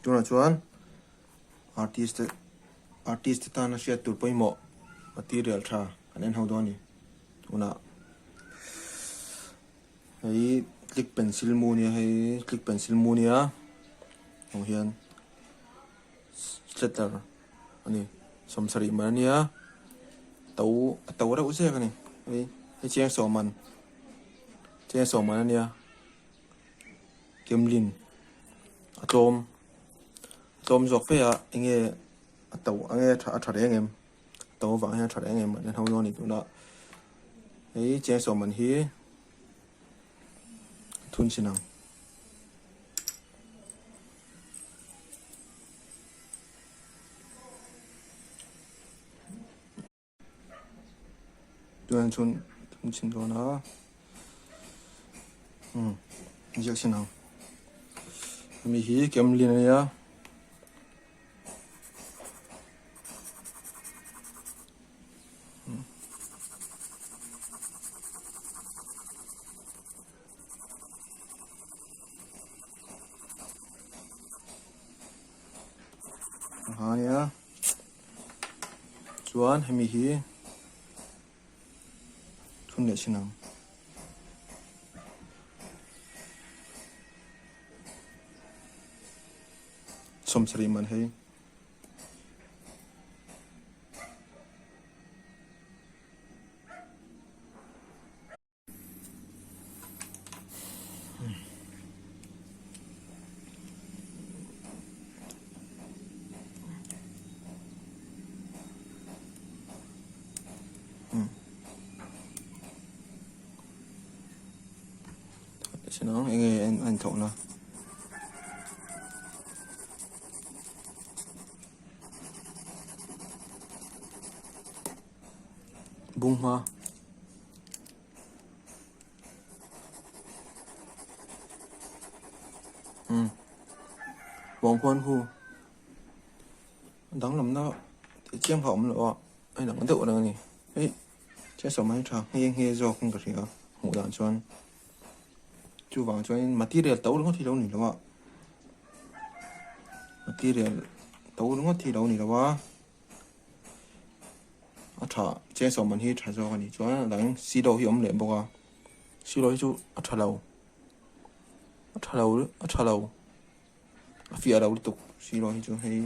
tuna chuan artist ta na sia tur poimo material tha anen ho doni tuna hei click pencil mu nia hei click pencil mu nia ho hian slitter ani somsari mania tau ra use ka ni hei cheng so man ania kemlin atom jok fe a enge tau ange tha rengem tau wang he tha rengem anen ho doni tuna hei cheng so man hi thun sinang tuan thun sin do na injek sinang mi hi kemlin ya ya chuan hemi hi thun le sinang somsari man hei sinang enge an thau na bung ma bong pon hu dang lam na chiang hom lo ai dang deu na ni ei che so mai tha he zo khung ka ria hu dan chuan chu wang chuan material tau lo thi lo ni lo wa material tau lo thi lo ni lo wa a tha che so man hi tha zo ka ni chuan dang si lo hi om le boka si lo hi chu a tha lo a fi a lo tu si lo hi chu hei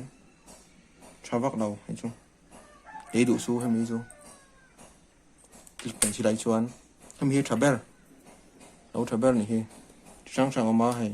thavak lo hei chu hei du su hemi chu click pencil lai chuan hemi hi thabel lo thabel ni hi sang oma hei